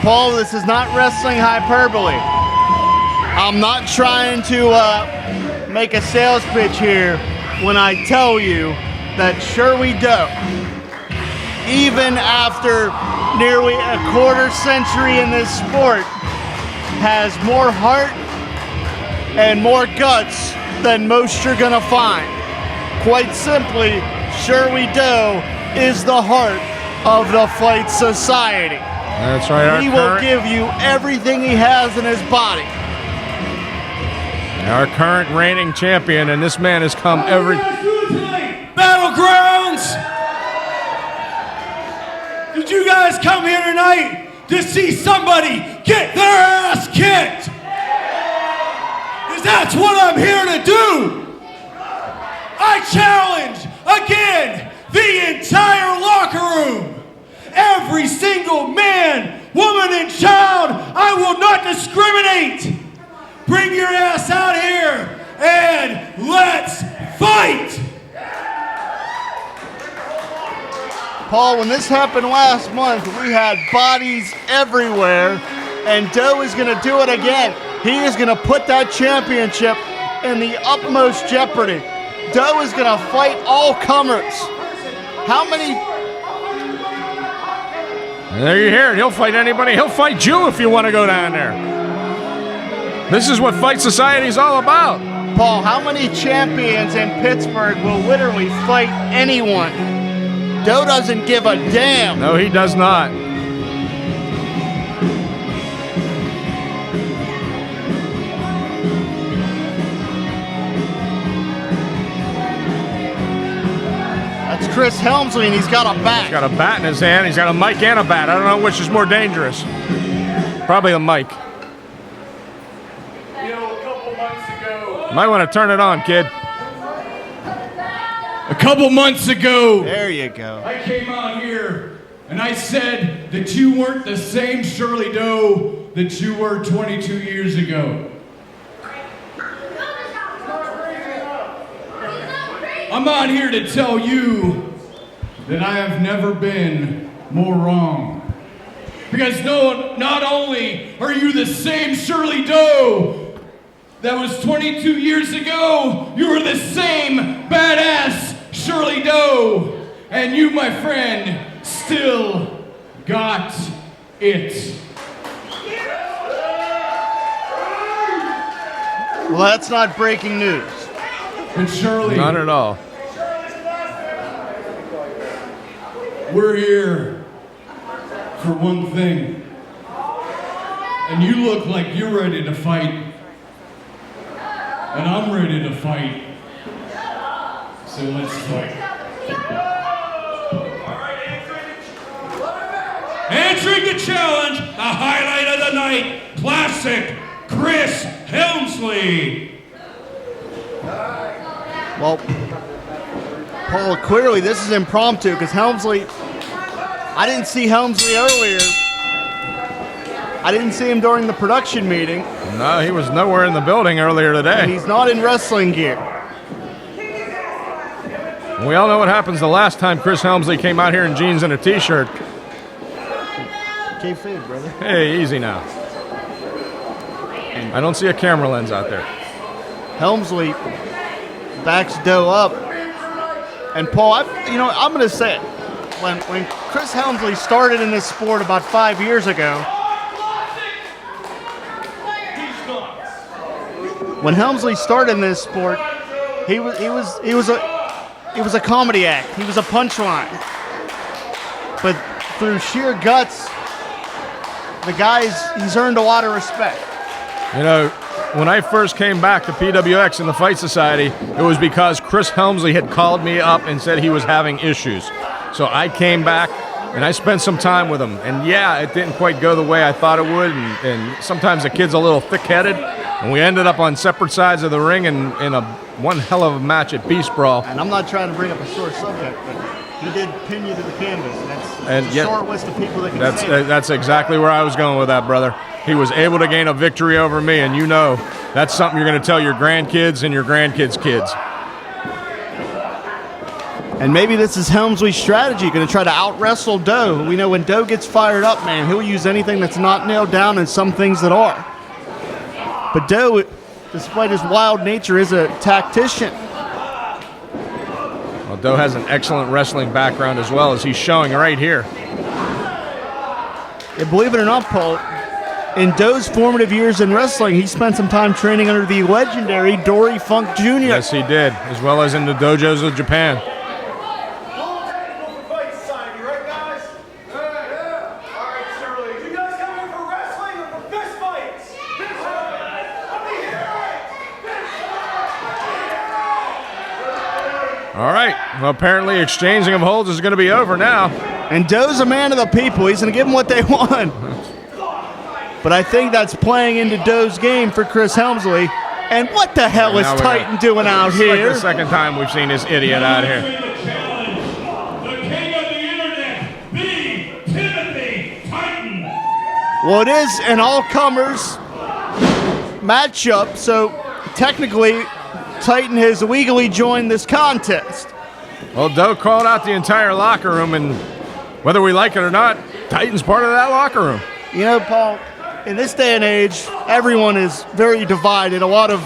Paul, this is not wrestling hyperbole. I'm not trying to make a sales pitch here when I tell you that Shirley Doe, even after nearly a quarter century in this sport, has more heart and more guts than most you're gonna find. Quite simply, Shirley Doe is the heart of the Fight Society. That's right. He will give you everything he has in his body. Our current reigning champion, and this man has come every... Battlegrounds! Did you guys come here tonight to see somebody get their ass kicked? Because that's what I'm here to do. I challenge, again, the entire locker room. Every single man, woman, and child. I will not discriminate. Bring your ass out here and let's fight. Paul, when this happened last month, we had bodies everywhere, and Doe is going to do it again. He is going to put that championship in the utmost jeopardy. Doe is going to fight all comers. How many? There you hear it. He'll fight anybody. He'll fight you if you want to go down there. This is what Fight Society is all about. Paul, how many champions in Pittsburgh will literally fight anyone? Doe doesn't give a damn. No, he does not. That's Chris Helmsley, and he's got a bat. He's got a bat in his hand. He's got a mic and a bat. I don't know which is more dangerous. Probably the mic. You know, a couple months ago. Might want to turn it on, kid. A couple months ago, There you go. I came out here and I said that you weren't the same Shirley Doe that you were 22 years ago. I'm out here to tell you that I have never been more wrong. Because not only are you the same Shirley Doe that was 22 years ago, you are the same badass Shirley Doe. And you, my friend, still got it. Well, that's not breaking news. And Shirley, Not at all. we're here for one thing. And you look like you're ready to fight. And I'm ready to fight. So let's fight. Answering the challenge, the highlight of the night, classic Chris Helmsley. Well, Paul, clearly this is impromptu because Helmsley, I didn't see Helmsley earlier. I didn't see him during the production meeting. No, he was nowhere in the building earlier And today. he's not in wrestling gear. We all know what happens the last time Chris Helmsley came out here in jeans and a t-shirt. Kayfabe, brother. Hey, easy now. I don't see a camera lens out there. Helmsley backs Doe up. And Paul, I'm going to say it. When Chris Helmsley started in this sport about 5 years ago, when Helmsley started in this sport, he was a comedy act. He was a punchline. But through sheer guts, he's earned a lot of respect. You know, when I first came back to PWX in the Fight Society, it was because Chris Helmsley had called me up and said he was having issues. So I came back and I spent some time with him. And yeah, it didn't quite go the way I thought it would. And sometimes the kid's a little thick-headed. And we ended up on separate sides of the ring in one hell of a match at Beast Brawl. And I'm not trying to bring up a sore subject, but he did pin you to the canvas. And That's a yet- short list of people that can say that. That's exactly where I was going with that, brother. He was able to gain a victory over me, and you know that's something you're going to tell your grandkids and your grandkids' kids. And maybe this is Helmsley's strategy, going to try to out-wrestle Doe. We know when Doe gets fired up, man, he'll use anything that's not nailed down and some things that are. But Doe, despite his wild nature, is a tactician. Well, Doe has an excellent wrestling background as well, as he's showing right here. And believe it or not, Paul, in Doe's formative years in wrestling, he spent some time training under the legendary Dory Funk Jr. Yes, he did, as well as in the dojos of Japan. All right. Well, apparently exchanging of holds is going to be over now. And Doe's a man of the people. He's going to give them what they want. But I think that's playing into Doe's game for Chris Helmsley. And what the hell is Now we're Titan doing out It's like here? the second time we've seen this idiot out here. The king of the internet, the Timothy Titan. Well, it is an all-comers matchup, so technically Titan has legally joined this contest. Well, Doe called out the entire locker room, and whether we like it or not, Titan's part of that locker room. You know, Paul, in this day and age, everyone is very divided, a lot of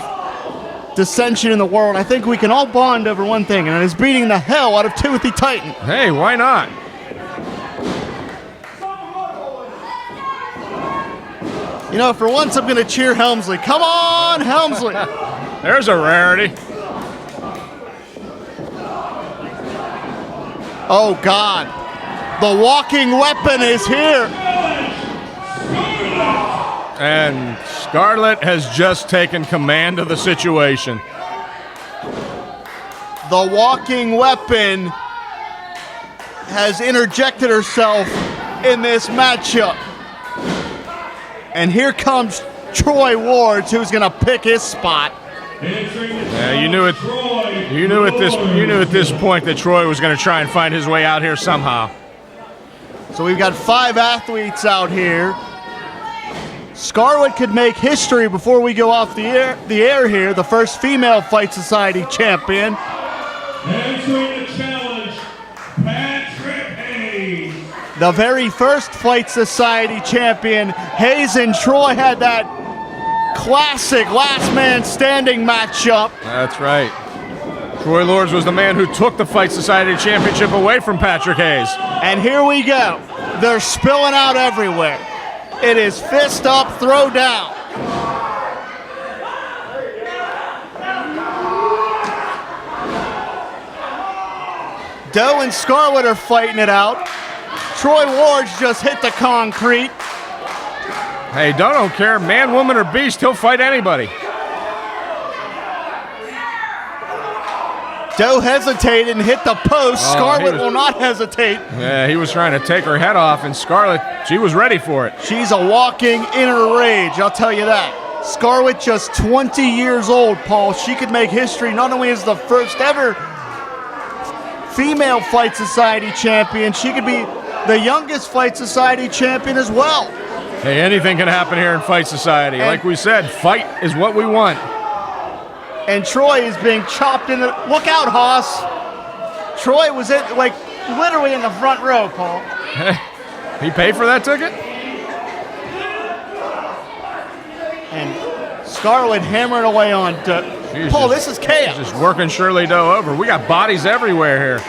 dissension in the world. I think we can all bond over one thing, and it is beating the hell out of Timothy Titan. Hey, why not? You know, for once I'm going to cheer Helmsley. Come on, Helmsley! There's a rarity. Oh, God. The walking weapon is here. And Scarlett has just taken command of the situation. The walking weapon has interjected herself in this matchup. And here comes Troy Ward, who's going to pick his spot. Yeah, you knew it. You knew at this point that Troy was going to try and find his way out here somehow. So we've got 5 athletes out here. Scarlett could make history before we go off the air here. The first female Fight Society champion. Answering the challenge, Patrick Hayes. The very first Fight Society champion. Hayes and Troy had that classic last man standing matchup. That's right. Troy Lords was the man who took the Fight Society championship away from Patrick Hayes. And here we go. They're spilling out everywhere. It is fist up, throw down. Doe and Scarlett are fighting it out. Troy Ward's just hit the concrete. Hey, Doe don't care. Man, woman, or beast, he'll fight anybody. Doe hesitated and hit the post. Scarlett will not hesitate. Yeah, he was trying to take her head off, and Scarlett, she was ready for it. She's a walking inner rage, I'll tell you that. Scarlett just 20 years old, Paul. She could make history not only as the first ever female Fight Society champion, she could be the youngest Fight Society champion as well. Hey, anything can happen here in Fight Society. Like we said, fight is what we want. And Troy is being chopped in the... Look out, Haas. Troy was literally in the front row, Paul. He paid for that ticket? And Scarlett hammering away on Paul, this is chaos. Just working Shirley Doe over. We got bodies everywhere here.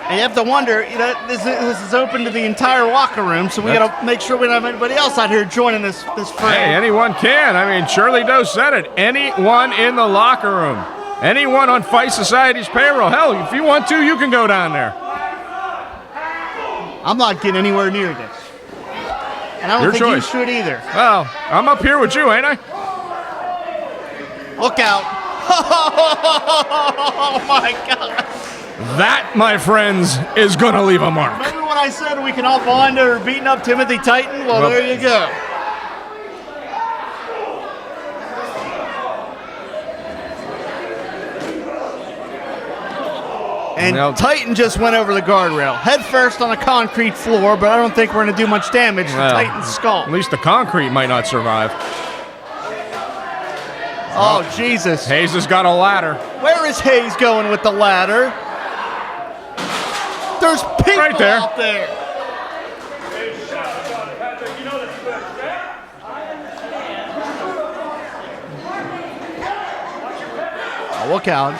And you have to wonder, this is open to the entire locker room, so we got to make sure we don't have anybody else out here joining this fray. Hey, anyone can. I mean, Shirley Doe said it. Anyone in the locker room. Anyone on Fight Society's payroll. Hell, if you want to, you can go down there. I'm not getting anywhere near this. And I don't think you should either. Well, I'm up here with you, ain't I? Look out. Oh, my God. That, my friends, is going to leave a mark. Remember when I said we can all bond over beating up Timothy Titan? Well, there you go. And Titan just went over the guardrail. Head first on the concrete floor, but I don't think we're going to do much damage to Titan's skull. At least the concrete might not survive. Oh, Jesus. Hayes has got a ladder. Where is Hayes going with the ladder? There's people right there. out there. Oh, look out.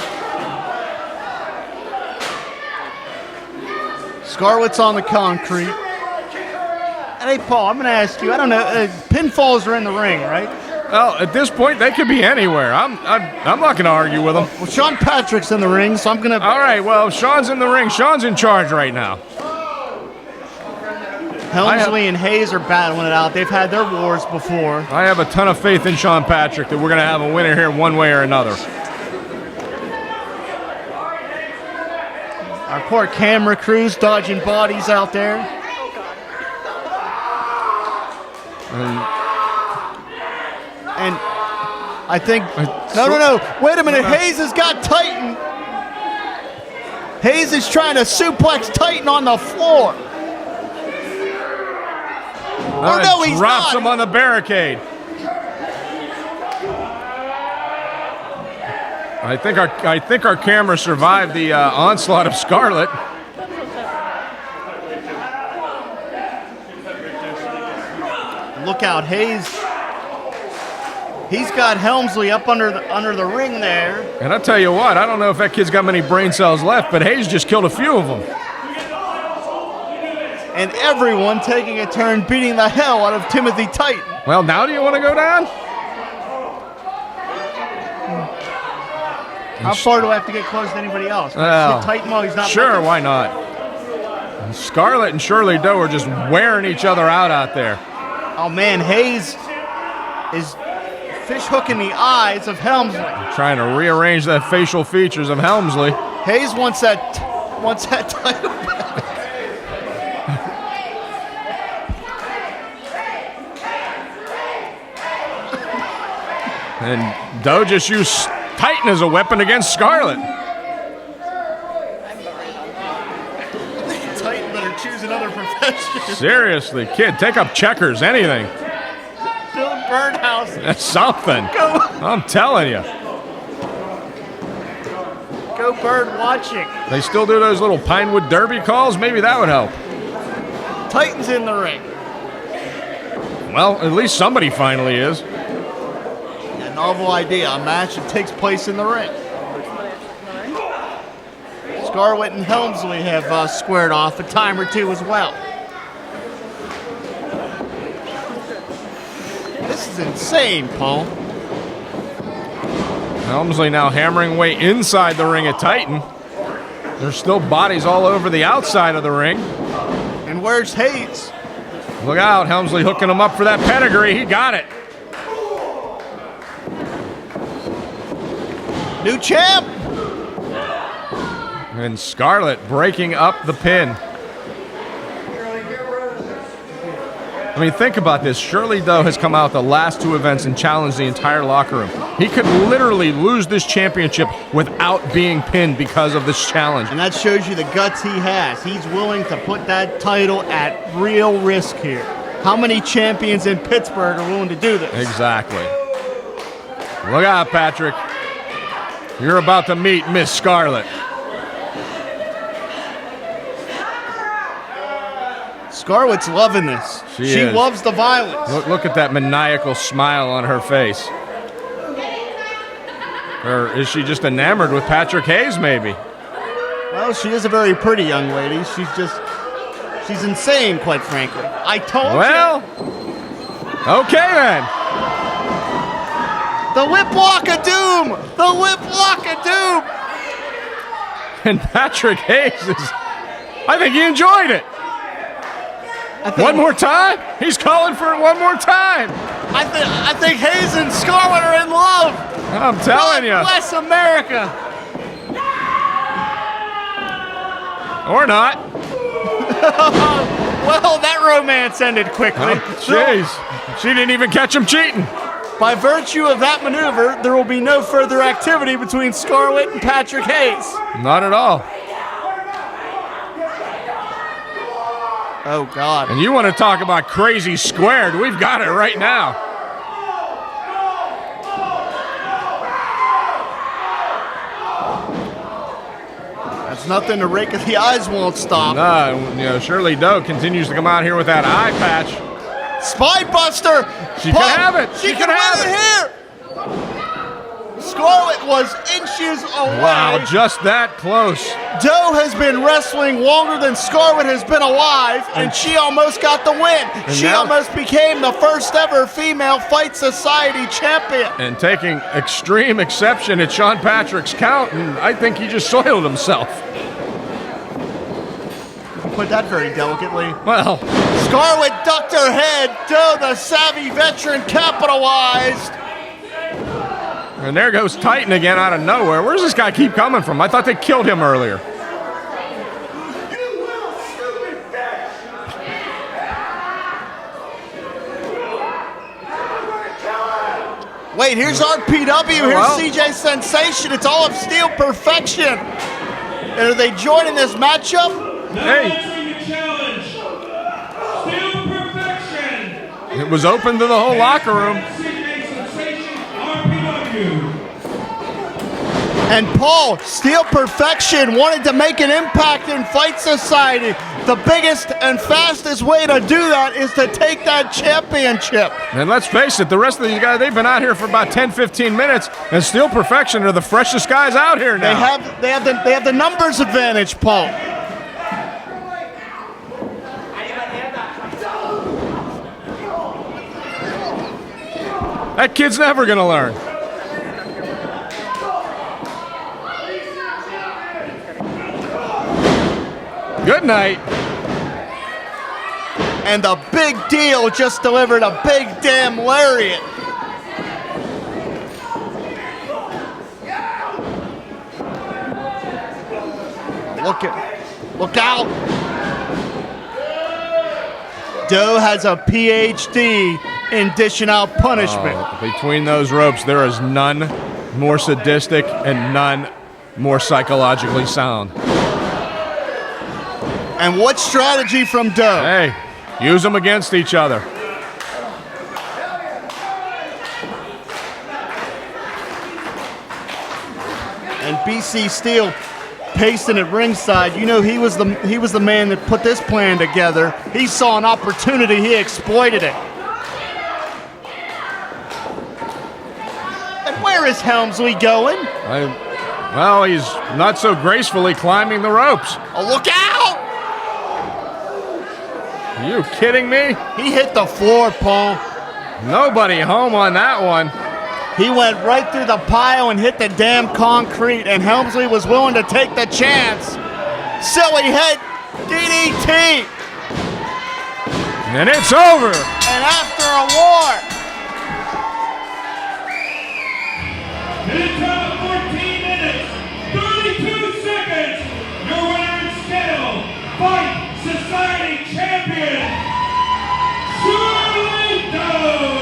Scarlett's on the concrete. And hey, Paul, I'm going to ask you, I don't know, pinfalls are in the ring, right? Well, at this point, they could be anywhere. I'm not going to argue with them. Well, Sean Patrick's in the ring, so I'm going to... All right, well, Sean's in the ring. Sean's in charge right now. Helmsley and Hayes are battling it out. They've had their wars before. I have a ton of faith in Sean Patrick that we're going to have a winner here one way or another. Our poor camera crews dodging bodies out there. And I think... No. Wait a minute. Hayes has got Titan. Hayes is trying to suplex Titan on the floor. Oh, no, he's drops not. him on the barricade. I think our camera survived the onslaught of Scarlett. Look out, Hayes. He's got Helmsley up under the ring there. And I'll tell you what, I don't know if that kid's got many brain cells left, but Hayes just killed a few of them. And everyone taking a turn beating the hell out of Timothy Titan. Well, now do you want to go down? How far do I have to get close to anybody else? Titan while he's not sure, looking? why not? Scarlett and Shirley Doe are just wearing each other out there. Oh, man, Hayes is fish hooking the eyes of Helmsley. Trying to rearrange the facial features of Helmsley. Hayes wants that title back. And Doe just used Titan as a weapon against Scarlett. Titan better choose another profession. Seriously, kid, take up checkers, anything. Build birdhouses. That's something. I'm telling you. Go bird watching. They still do those little Pinewood Derby calls? Maybe that would help. Titan's in the ring. Well, at least somebody finally is. A novel idea, a match that takes place in the ring. Scarlett and Helmsley have squared off a time or two as well. This is insane, Paul. Helmsley now hammering away inside the ring at Titan. There's still bodies all over the outside of the ring. And where's Hayes? Look out, Helmsley hooking him up for that pedigree. He got it. New champ! And Scarlett breaking up the pin. I mean, think about this. Shirley Doe has come out the last two events and challenged the entire locker room. He could literally lose this championship without being pinned because of this challenge. And that shows you the guts he has. He's willing to put that title at real risk here. How many champions in Pittsburgh are willing to do this? Exactly. Look out, Patrick. You're about to meet Miss Scarlett. Scarlett's loving this. She is. loves the violence. Look at that maniacal smile on her face. Or is she just enamored with Patrick Hayes, maybe? Well, she is a very pretty young lady. She's insane, quite frankly. I told Well, okay then. you. The whip lock of doom! The whip lock of doom! And Patrick Hayes is, I think he enjoyed it. One more time? He's calling for it one more time. I think Hayes and Scarlett are in love. I'm telling you. God bless America. Or not. Well, that romance ended quickly. Jeez. She didn't even catch him cheating. By virtue of that maneuver, there will be no further activity between Scarlett and Patrick Hayes. Not at all. Oh, God. And you want to talk about crazy squared? We've got it right now. That's nothing the rake of the eyes won't stop. No, Shirley Doe continues to come out here with that eye patch. Spine buster. She can have it. She can have it here. Scarlett was inches away. Wow, just that close. Doe has been wrestling longer than Scarlett has been alive, and she almost got the win. She almost became the first ever female Fight Society champion. And taking extreme exception at Sean Patrick's count, and I think he just soiled himself. Put that very delicately. Well, Scarlett ducked her head. Doe, the savvy veteran, capitalized. and there goes Titan again out of nowhere. Where does this guy keep coming from? I thought they killed him earlier. Wait, here's RPW. Here's CJ Sensation. It's all of Steel Perfection. And are they joining this matchup? Hey. The challenge. Steel Perfection. It was open to the whole locker room. CJ Sensation, RPW. And Paul, Steel Perfection wanted to make an impact in Fight Society. The biggest and fastest way to do that is to take that championship. And let's face it, the rest of these guys, they've been out here for about 10, 15 minutes, and Steel Perfection are the freshest guys out here now. They have the numbers advantage, Paul. That kid's never going to learn. Good night. And the big deal just delivered a big damn lariat. Look out. Doe has a PhD in dishing out punishment. Between those ropes, there is none more sadistic and none more psychologically sound. And what strategy from Doe? Hey, use them against each other. And BC Steel pacing at ringside. You know, he was the man that put this plan together. He saw an opportunity, he exploited it. And where is Helmsley going? Well, he's not so gracefully climbing the ropes. Oh, look out! Are you kidding me? He hit the floor, Paul. Nobody home on that one. He went right through the pile and hit the damn concrete, and Helmsley was willing to take the chance. Silly head DDT. And it's over. And after a war. In time of 14 minutes, 32 seconds, your winner and still Fight Society champion, Shirley Doe.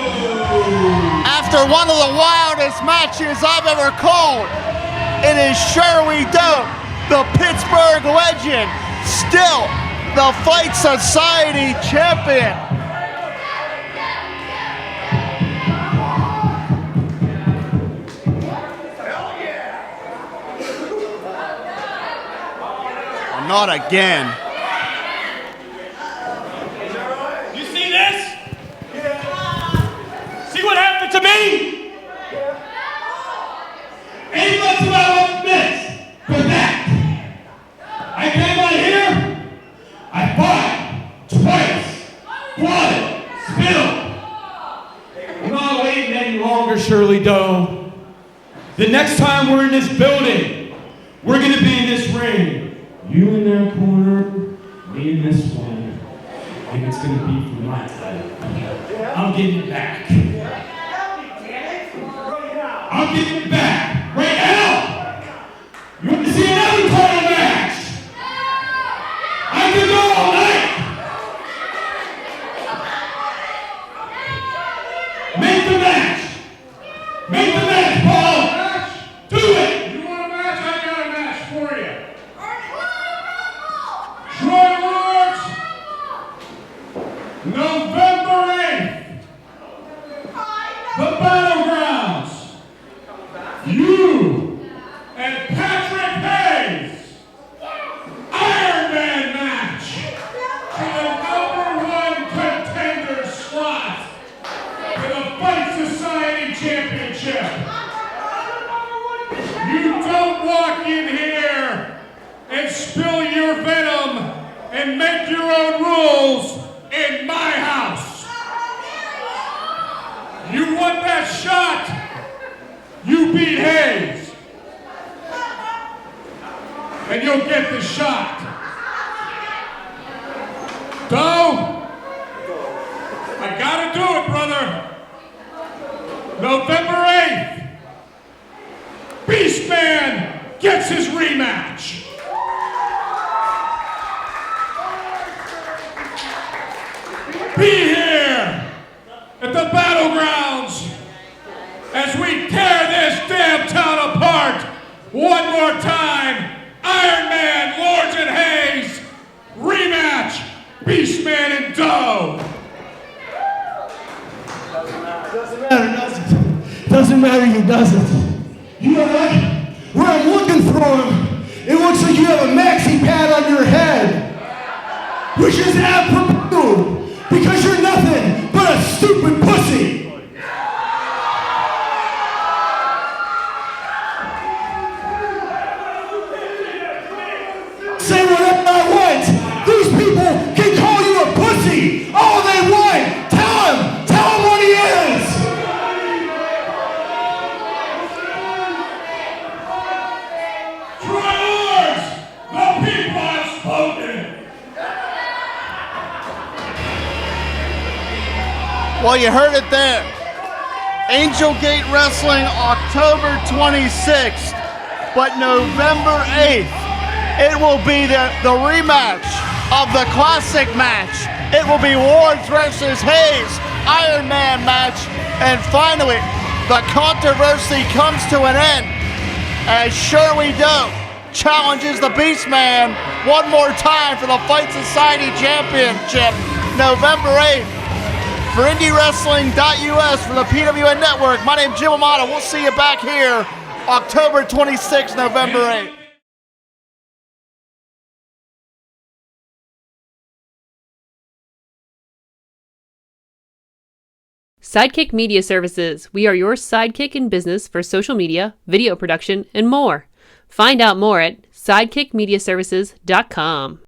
After one of the wildest matches I've ever called, it is Shirley Doe, the Pittsburgh legend, still the Fight Society champion. Not again. You see this? See what happened to me? Ain't much about what's next, but that. I came out here, I fought twice, blood, spilled. I'm not waiting any longer, Shirley Doe. The next time we're in this building, we're gonna be in this ring. You in that corner, me in this one. And it's gonna be for my title. I'm getting it back. I'm getting it back right now. You want to see another title match? I can go all night. Make the match. Make the match, Paul. Do it. You want a match? I got a match for you. November 8th, the Battlegrounds, you and Patrick Hayes, Iron Man match for the #1 contender slot for the Fight Society Championship. You don't walk in here and spill your venom and make your own rules in my house. You want that shot? You beat Hayes. And you'll get the shot. Doe, I gotta do it, brother. November 8th, Beastman gets his rematch. Be here at the Battlegrounds as we tear this damn town apart one more time. Iron Man, Lords and Hayes, rematch, Beastman and Doe. Doesn't matter, does it? Doesn't matter, you doesn't. You know what? Where I'm looking for him, it looks like you have a maxi pad on your head, which is apropos. Because you're nothing but a stupid pussy! Say whatever I want! These people can call you a pussy all they want! Tell him what he is! Travelers, the people have spoken! Well, you heard it there. Angel Gate Wrestling, October 26th, but November 8th, it will be the rematch of the classic match. It will be Ward versus Hayes, Iron Man match. And finally, the controversy comes to an end as Shirley challenges the Beastman one more time for the Fight Society Championship November 8th. For IndyWrestling.us for the PWN Network, my name's Jim Amato. We'll see you back here October 26th, November 8th. Sidekick Media Services. We are your sidekick in business for social media, video production, and more. Find out more at sidekickmediaservices.com.